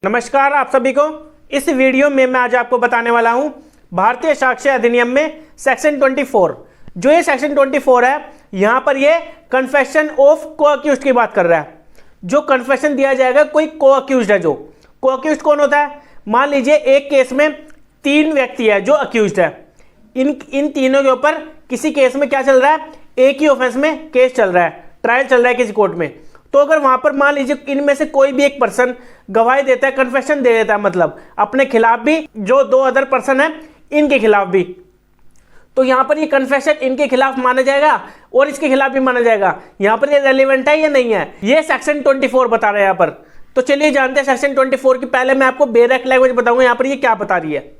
नमस्कार आप सभी को। इस वीडियो में मैं आज आपको बताने वाला हूं भारतीय साक्ष्य अधिनियम में सेक्शन 24। जो ये सेक्शन 24 है, यहां पर ये कन्फेशन ऑफ को अक्यूज्ड की बात कर रहा है। जो कन्फेशन दिया जाएगा कोई को अक्यूज्ड है। जो को अक्यूज्ड कौन होता है? मान लीजिए एक केस में 3 व्यक्ति है जो अक्यूज्ड है। इन तीनों के ऊपर किसी केस में क्या चल रहा है? एक ही ऑफेंस में केस चल रहा है, ट्रायल चल रहा है किसी कोर्ट में। तो अगर वहां पर मान लीजिए इनमें से कोई भी एक पर्सन गवाही देता है, कन्फेशन दे देता है, मतलब अपने खिलाफ भी, जो 2 अदर पर्सन है इनके खिलाफ भी, तो यहां पर ये कन्फेशन इनके खिलाफ माना जाएगा और इसके खिलाफ भी माना जाएगा। यहां पर ये रेलिवेंट है या नहीं है, ये सेक्शन 24 बता रहे हैं यहां पर। तो चलिए जानते हैं सेक्शन 24 की। पहले मैं आपको बेयर एक्ट लैंग्वेज बताऊंगा यहां पर ये क्या बता रही है।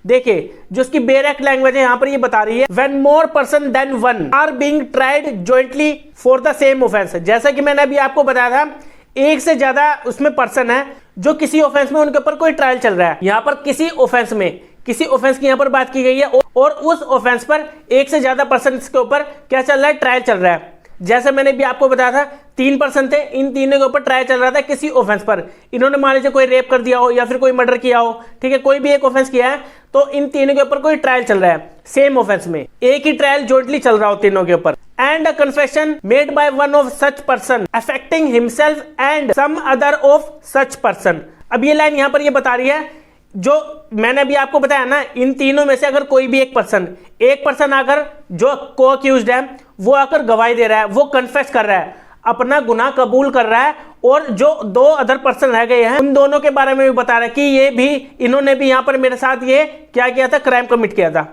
देखिए जो इसकी बेयर एक्ट लैंग्वेज है यहां पर ये बता रही है, when more person than one are being tried jointly for the same offence. जैसा कि मैंने अभी आपको बताया था, एक से ज्यादा उसमें पर्सन है जो किसी ऑफेंस में उनके ऊपर कोई ट्रायल चल रहा है। यहां पर किसी ऑफेंस की यहां पर बात की गई है और उस ऑफेंस पर एक से ज्यादा पर्सन के ऊपर क्या चल रहा है? ट्रायल चल रहा है। जैसे मैंने भी आपको बताया था, 3 पर्सन थे, इन तीनों के ऊपर ट्रायल चल रहा था किसी ऑफेंस पर। इन्होंने मान लीजिए कोई रेप कर दिया हो या फिर कोई मर्डर किया हो, ठीक है, कोई भी एक ऑफेंस किया है, तो इन तीनों के ऊपर कोई ट्रायल चल रहा है सेम ऑफेंस में, एक ही ट्रायल जॉइंटली चल रहा हो तीनों के ऊपर। And a confession made by one of such person affecting himself and some other of such person. अब ये लाइन यहां पर ये बता रही है, जो मैंने अभी आपको बताया ना, इन तीनों में से अगर कोई भी एक पर्सन आकर, जो को अक्यूज्ड है, वो आकर गवाही दे रहा है, वो कन्फेस कर रहा है, अपना गुनाह कबूल कर रहा है, और जो 2 अदर पर्सन रह गए हैं उन दोनों के बारे में भी बता रहा है कि इन्होंने भी यहां पर मेरे साथ ये क्या किया था, क्राइम कमिट किया था।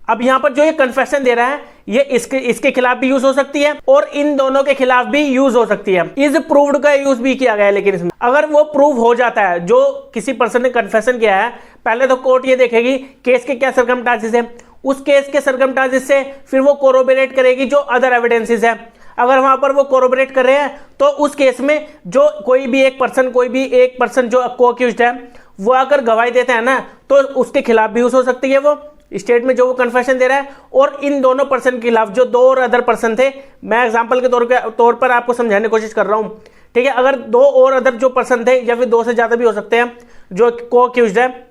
अब यहां पर जो ये कन्फेशन दे रहा है, ये इसके खिलाफ भी यूज हो सकती है और इन दोनों के खिलाफ भी यूज हो सकती है। इज प्रूव्ड का यूज भी किया गया है, लेकिन इसमें अगर वो प्रूव हो जाता है, जो किसी पर्सन ने कन्फेशन किया है, पहले तो कोर्ट ये देखेगी केस के क्या सर्कमस्टांसेस है, उस केस के सर्कमस्टांसेस से फिर वो कोरोबोरेट करेगी जो अदर एविडेंसेस है। अगर वहां पर वो कोरोबोरेट कर रहे हैं तो उस केस में जो कोई भी एक पर्सन जो को अक्यूज्ड है वो आकर गवाही देता है ना, तो उसके खिलाफ भी यूज हो सकती है वो स्टेट में जो वो कन्फेशन दे रहा है। और इन दोनों पर्सन के खिलाफ जो 2 और अदर पर्सन थे, मैं एग्जांपल के तौर पर आपको समझाने की कोशिश कर रहा हूं, ठीक है। अगर 2 और अदर जो पर्सन थे या फिर 2 से ज्यादा भी हो सकते हैं जो को अक्यूज्ड है,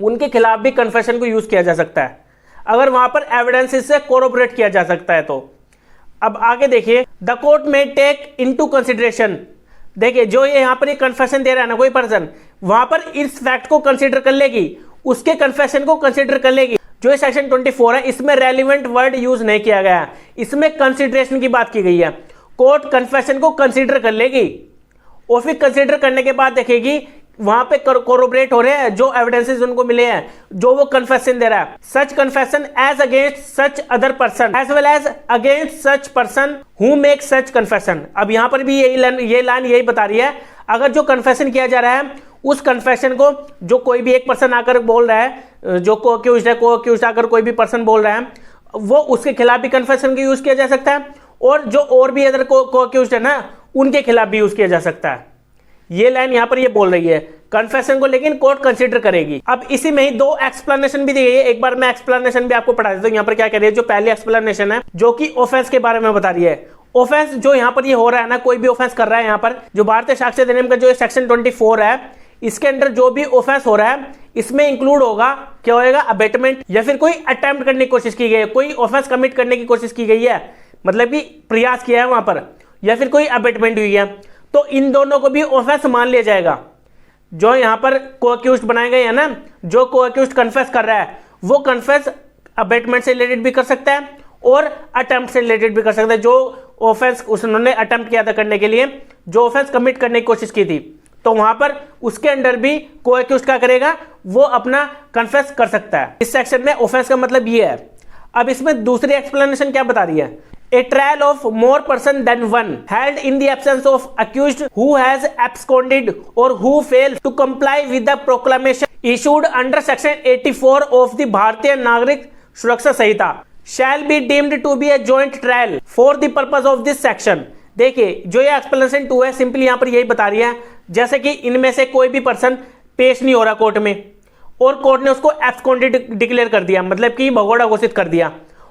उनके खिलाफ भी कन्फेशन को यूज किया जा सकता है अगर वहां पर एविडेंसेस से कोरोबोरेट किया जा सकता है। तो अब आगे देखिए, द कोर्ट में टेक इनटू कंसिडरेशन। देखिए जो ये यहां पर ये कन्फेशन दे रहा है ना कोई पर्सन, वहां पर इस फैक्ट को कंसीडर कर लेगी, उसके कन्फेशन को कंसीडर कर लेगी। जो ये सेक्शन 24 है, इसमें रेलिवेंट वर्ड यूज नहीं किया गया, इसमें कंसीडरेशन की बात की गई है। कोर्ट कन्फेशन को कंसीडर कर लेगी और फिर कंसीडर करने के बाद देखेगी वहां पे कोरोबोरेट हो रहे हैं जो एविडेंसेस उनको मिले हैं, जो वो कन्फेशन दे रहा है। Such confession as against such other person as well as against such person who make such confession. अब यहां पर भी ये लाइन यही बता रही है, अगर जो कन्फेशन किया जा रहा है उस कन्फेशन को जो कोई भी एक पर्सन आकर बोल रहा है, जो को अक्यूज्ड आकर कोई भी पर्सन बोल रहा है, वो उसके खिलाफ भी कन्फेशन का यूज किया जा सकता है, और जो और भी अदर को अक्यूज्ड है ना, उनके खिलाफ भी यूज किया जा सकता है। ये लाइन यहां पर ये बोल रही है कन्फेशन को, लेकिन कोर्ट कंसीडर करेगी। अब इसी में ही 2 एक्सप्लेनेशन भी दी गई है। एक बार मैं एक्सप्लेनेशन भी आपको पढ़ा देता हूं। यहां पर क्या कह रही है, जो पहली एक्सप्लेनेशन है जो कि ऑफेंस के बारे में बता रही है। ऑफेंस जो यहां पर ये हो रहा है ना, कोई भी ऑफेंस कर रहा है, यहां पर जो भारतीय साक्ष्य अधिनियम का जो सेक्शन 24 है, इसके अंदर जो भी ऑफेंस हो रहा है, इसमें इंक्लूड होगा, क्या होगा, अबेटमेंट, या फिर कोई अटेम्प्ट करने की कोशिश की गई है, कोई ऑफेंस कमिट करने की कोशिश की गई है, मतलब कि प्रयास किया है वहां पर, या फिर कोई अबेटमेंट हुई है, तो इन दोनों को भी ऑफेंस मान लिया जाएगा। जो यहां पर को अक्यूज्ड बनाए गए हैं ना, जो को अक्यूज्ड कन्फेस कर रहा है, वो कन्फेस अबेटमेंट से रिलेटेड भी कर सकता है और अटेम्प्ट से रिलेटेड भी कर सकता है। जो ऑफेंस उन्होंने अटेम्प्ट किया था करने के लिए, जो ऑफेंस कमिट करने की कोशिश की थी, तो वहां पर उसके अंदर भी को अक्यूज्ड क्या करेगा, वो अपना कन्फेस कर सकता है। इस सेक्शन में ऑफेंस का मतलब ये है। अब इसमें दूसरी एक्सप्लेनेशन क्या बता रही है, A trial of more person than one held in the absence of accused who has absconded or who fails to comply with the proclamation issued under section 84 of the भारतीय नागरिक सुरक्षा संहिता shall be deemed to be a joint trial for the purpose of this section। देखिए जो ये explanation 2 है, simply यहां पर यही बता रही है, जैसे कि इनमें से कोई भी पर्सन पेश नहीं हो रहा कोर्ट में और कोर्ट ने उसको एब्सकॉन्डेड डिक्लेयर कर दिया, मतलब कि भगोड़ा घोषित कर दिया,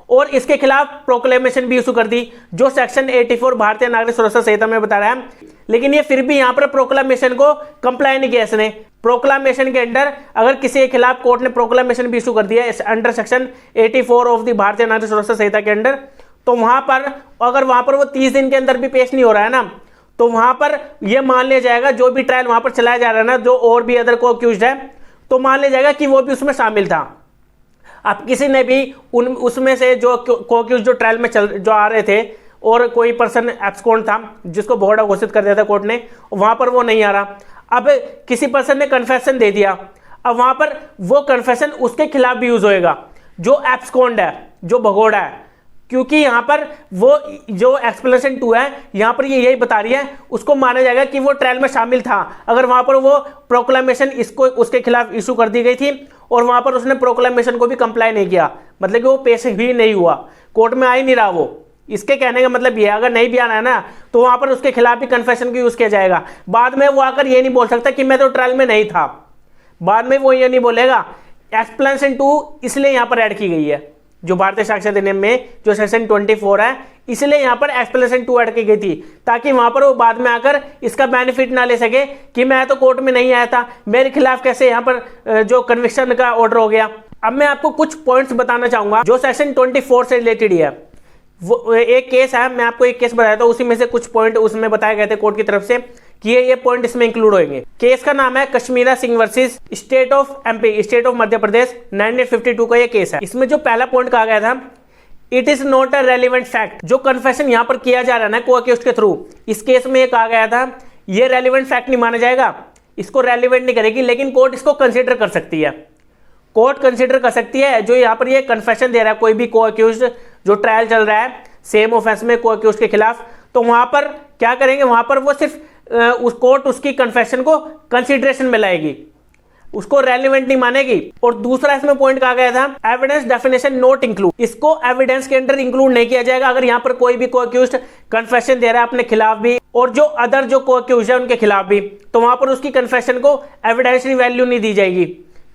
और इसके खिलाफ प्रोक्लेमेशन भी इशू कर दी, जो सेक्शन 84 भारतीय नागरिक सुरक्षा संहिता में बता रहा है लेकिन ये फिर भी यहाँ पर प्रोक्लामेशन को कंप्लाई नहीं किया इसने। प्रोक्लामेशन के अंडर अगर किसी के खिलाफ कोर्ट ने प्रोक्लामेशन भी इशू कर दिया अंडर सेक्शन 84 ऑफ द भारतीय नागरिक सुरक्षा संहिता के अंडर, तो वहां पर अगर वहां पर वो 30 दिन के अंदर भी पेश नहीं हो रहा है ना, तो वहां पर यह मान लिया जाएगा जो भी ट्रायल वहां पर चलाया जा रहा है ना, जो और भी अदर को अक्यूज्ड है, तो मान लिया जाएगा कि वो भी उसमें शामिल था। अब किसी ने भी उसमें से जो को अक्यूज्ड जो ट्रायल में जो आ रहे थे और कोई पर्सन एब्सकॉन्ड था जिसको भगोड़ा घोषित कर दिया था कोर्ट ने, वहां पर वो नहीं आ रहा। अब किसी पर्सन ने कन्फेशन दे दिया, अब वहां पर वो कन्फेशन उसके खिलाफ भी यूज होएगा जो एब्सकॉन्ड है, जो भगोड़ा है, क्योंकि यहां पर वो जो एक्सप्लेनेशन 2 है यहां पर ये यही बता रही है, उसको माना जाएगा कि वो ट्रायल में शामिल था अगर वहां पर वो प्रोक्लामेशन इसको उसके खिलाफ इशू कर दी गई थी और वहां पर उसने प्रोक्लामेशन को भी कंप्लाई नहीं किया, मतलब कि वो पेश भी नहीं हुआ, कोर्ट में आ ही नहीं रहा वो। इसके कहने का मतलब ये है अगर नहीं भी आना है ना, तो वहां पर उसके खिलाफ भी कन्फेशन को यूज किया जाएगा। बाद में वो आकर ये नहीं बोल सकता कि मैं तो ट्रायल में नहीं था, बाद में वो ये नहीं बोलेगा। एक्सप्लेनेशन 2 इसलिए यहां पर ऐड की गई है, जो भारतीय साक्ष्य अधिनियम में जो सेक्शन 24 है, इसलिए यहां पर एक्सप्लेनेशन 2 ऐड की गई थी, ताकि वहां पर वो बाद में आकर इसका बेनिफिट ना ले सके कि मैं तो कोर्ट में नहीं आया था, मेरे खिलाफ कैसे यहां पर जो कन्विक्शन का ऑर्डर हो गया। अब मैं आपको कुछ पॉइंट्स बताना चाहूंगा जो सेक्शन 24 से रिलेटेड ही है। वो एक केस है, मैं आपको एक केस बताया था, उसी में से कुछ पॉइंट उसमें बताए गए थे कोर्ट की तरफ से कि ये पॉइंट इसमें इंक्लूड होंगे। केस का नाम है Kashmira Singh versus state of MP, state of Madhya Pradesh, 1952 का ये केस है। इसमें जो पहला पॉइंट कहा गया था, it is not a relevant fact. जो कन्फेशन यहां पर किया जा रहा है ना को अक्यूज्ड के थ्रू, इस केस में ये कहा गया था ये रेलिवेंट फैक्ट नहीं माना जाएगा, इसको रेलिवेंट नहीं करेगी, लेकिन कोर्ट इसको कंसिडर कर सकती है। कोर्ट कंसिडर कर सकती है जो यहाँ पर ये कन्फेशन दे रहा है कोई भी को अक्यूज्ड, जो ट्रायल चल रहा है सेम ऑफेंस में को अक्यूज्ड के खिलाफ, तो वहां पर क्या करेंगे, वहां पर वो सिर्फ उस कोर्ट उसकी कन्फेशन को कंसिडरेशन में लाएगी, उसको रेलिवेंट नहीं मानेगी। और दूसरा इसमें पॉइंट कहा गया था एविडेंस डेफिनेशन नॉट इंक्लूड, इसको एविडेंस के अंदर इंक्लूड नहीं किया जाएगा अगर यहाँ पर कोई भी को अक्यूज्ड कन्फेशन दे रहा है अपने खिलाफ भी और जो अदर जो को अक्यूज्ड है उनके खिलाफ भी, तो वहां पर उसकी कन्फेशन को एविडेंशियल वैल्यू नहीं दी जाएगी,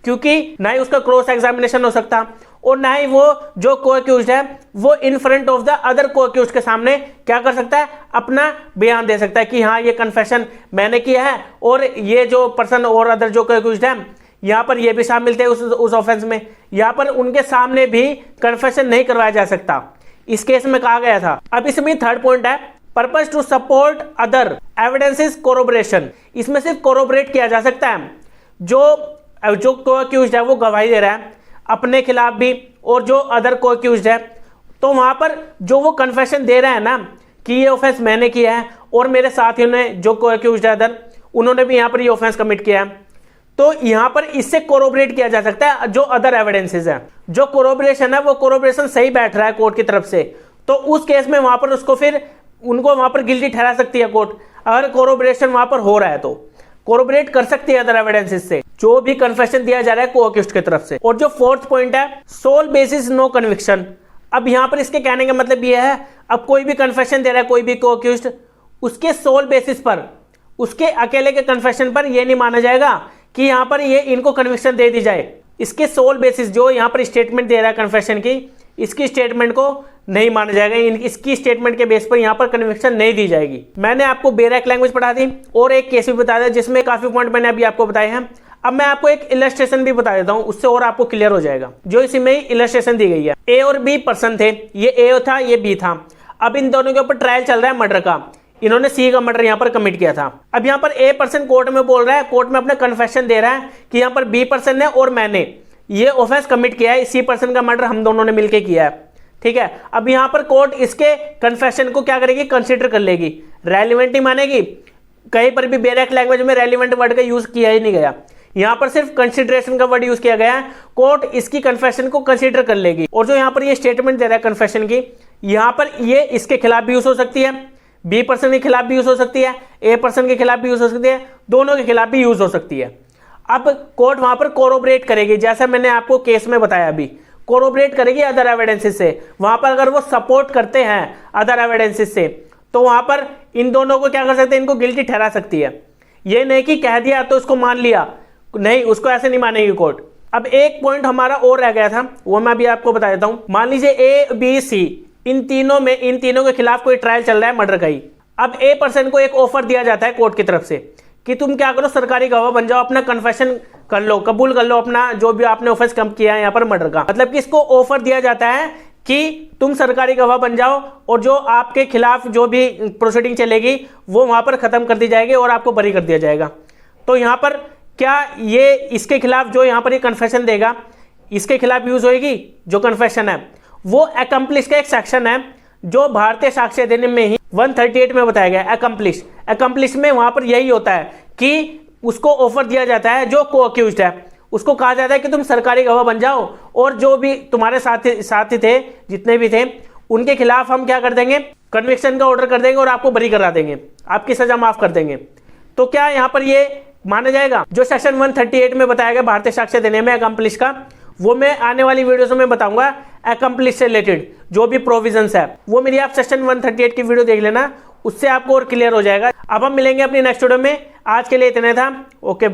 क्योंकि ना ही उसका क्रॉस एग्जामिनेशन हो सकता और ना ही वो जो को अक्यूज्ड है वो in front of the other को अक्यूज्ड के सामने क्या कर सकता है, अपना बयान दे सकता है कि हाँ ये कन्फेशन मैंने किया है और ये जो पर्सन और अदर जो को अक्यूज्ड है यहाँ पर ये भी शामिल थे उस ऑफेंस में, यहाँ पर उनके सामने भी कन्फेशन नहीं करवाया जा सकता, इस केस में कहा गया था। अब इसमें थर्ड पॉइंट है purpose to support other evidences corroboration, इसमें सिर्फ कोरोबरेट किया जा सकता है जो को अक्यूज्ड है वो गवाही दे रहा है अपने खिलाफ भी और जो अदर को अक्यूज्ड है, तो वहां पर जो वो कन्फेशन दे रहा है ना कि ये ऑफेंस मैंने किया है और मेरे साथियों ने जो को अक्यूज्ड है अदर उन्होंने भी यहाँ पर ये ऑफेंस कमिट किया है, तो यहाँ पर इससे कोरोबरेट किया जा सकता है जो अदर एविडेंसेस है। जो कोरोबरेशन है वो कोरोबरेशन सही बैठ रहा है कोर्ट की तरफ से, तो उस केस में वहां पर उसको फिर उनको वहां पर गिल्टी ठहरा सकती है कोर्ट, अगर कोरोबरेशन वहां पर हो रहा है तो कोरोबरेट कर सकती है अदर एविडेंसेस से जो भी कन्फेशन दिया जा रहा है को अक्यूज्ड की तरफ से। और जो फोर्थ पॉइंट है सोल बेसिस नो कन्विक्शन, अब यहां पर इसके कहने का मतलब ये है अब कोई भी कन्फेशन दे रहा है कोई भी को अक्यूज्ड, उसके सोल बेसिस पर उसके अकेले के कन्फेशन पर यह नहीं माना जाएगा कि यहां पर ये इनको कन्विक्शन दे दी जाए, इसके सोल बेसिस जो यहां पर स्टेटमेंट दे रहा है कन्फेशन की, इसकी स्टेटमेंट को नहीं माना जाएगा, इसकी स्टेटमेंट के बेस पर यहां पर कन्विक्शन नहीं दी जाएगी। मैंने आपको बेरैक लैंग्वेज पढ़ा दी और एक केस भी बता दिया जिसमें काफी पॉइंट मैंने अभी आपको बताए हैं। अब मैं आपको एक इलस्ट्रेशन भी बता देता हूं, उससे और आपको क्लियर हो जाएगा। जो इसमें इलस्ट्रेशन दी गई है, ए और बी पर्सन थे, ये ए था ये बी था, अब इन दोनों के ऊपर ट्रायल चल रहा है मर्डर का, इन्होंने सी का मर्डर यहां पर कमिट किया था। अब यहां पर ए पर्सन कोर्ट में बोल रहा है, कोर्ट में अपना कन्फेशन दे रहा है कि यहां पर बी पर्सन ने और मैंने ये ऑफेंस कमिट किया है, सी पर्सन का मर्डर हम दोनों ने मिलकर किया है, ठीक है। अब यहां पर कोर्ट इसके कन्फेशन को क्या करेगी, कंसीडर कर लेगी, रेलिवेंट नहीं मानेगी। कहीं पर भी बेरैक लैंग्वेज में रेलिवेंट वर्ड का यूज किया ही नहीं गया, यहां पर सिर्फ कंसीडरेशन का वर्ड यूज किया गया है। कोर्ट इसकी कन्फेशन को कंसीडर कर लेगी और जो यहां पर ये स्टेटमेंट दे रहा है कन्फेशन की, यहां पर ये इसके खिलाफ भी यूज हो सकती है, बी पर्सन के खिलाफ भी यूज हो सकती है, ए पर्सन के खिलाफ भी यूज हो सकती है, दोनों के खिलाफ भी यूज हो सकती है। अब कोर्ट वहां पर कोरोबरेट करेगी, जैसा मैंने आपको केस में बताया, अभी कोरोबरेट करेगी अदर एविडेंसेस से। वहां पर अगर वो सपोर्ट करते हैं अदर एविडेंसेस से, तो वहां पर इन दोनों को क्या कर सकते हैं, इनको गिल्टी ठहरा सकती है। ये नहीं कि कह दिया तो उसको मान लिया, नहीं, उसको ऐसे नहीं मानेगी कोर्ट। अब एक पॉइंट हमारा और रह गया था, वो मैं अभी आपको बता देता हूं। मान लीजिए ए बी सी इन तीनों के खिलाफ कोई ट्रायल चल रहा है मर्डर का ही। अब ए पर्सन को एक ऑफर दिया जाता है कोर्ट की तरफ से कि तुम क्या करो, सरकारी गवाह बन जाओ, अपना कन्फेशन कर लो, कबूल कर लो अपना जो भी आपने ऑफेंस कम किया है यहाँ पर मर्डर का। मतलब कि इसको ऑफर दिया जाता है कि तुम सरकारी गवाह बन जाओ और जो आपके खिलाफ जो भी प्रोसीडिंग चलेगी वो वहां पर खत्म कर दी जाएगी और आपको बरी कर दिया जाएगा। तो यहाँ पर क्या ये इसके खिलाफ जो यहाँ पर ये कन्फेशन देगा इसके खिलाफ यूज होगी? जो कन्फेशन है वो अकम्प्लिश का एक सेक्शन है जो भारतीय साक्ष्य अधिनियम में ही 138 में बताया गया। अकम्प्लिश में वहां पर यही होता है कि उसको ऑफर दिया जाता है जो को अक्यूज्ड है, उसको कहा जाता है कि तुम सरकारी गवाह बन जाओ और जो भी तुम्हारे साथी थे जितने भी थे उनके खिलाफ हम क्या कर देंगे, कन्विक्शन का ऑर्डर कर देंगे और आपको बरी करा देंगे, आपकी सजा माफ कर देंगे। तो क्या यहाँ पर ये माना जाएगा? जो सेक्शन 138 में बताया गया भारतीय साक्ष्य अधिनियम में अकम्प्लिश का, वो मैं आने वाली वीडियोस में बताऊंगा। अकम्प्लिश से रिलेटेड जो भी प्रोविजंस है वो मेरी आप सेक्शन 138 की वीडियो देख लेना, उससे आपको और क्लियर हो जाएगा। अब हम मिलेंगे अपनी नेक्स्ट वीडियो में। आज के लिए इतना था। Okay bye.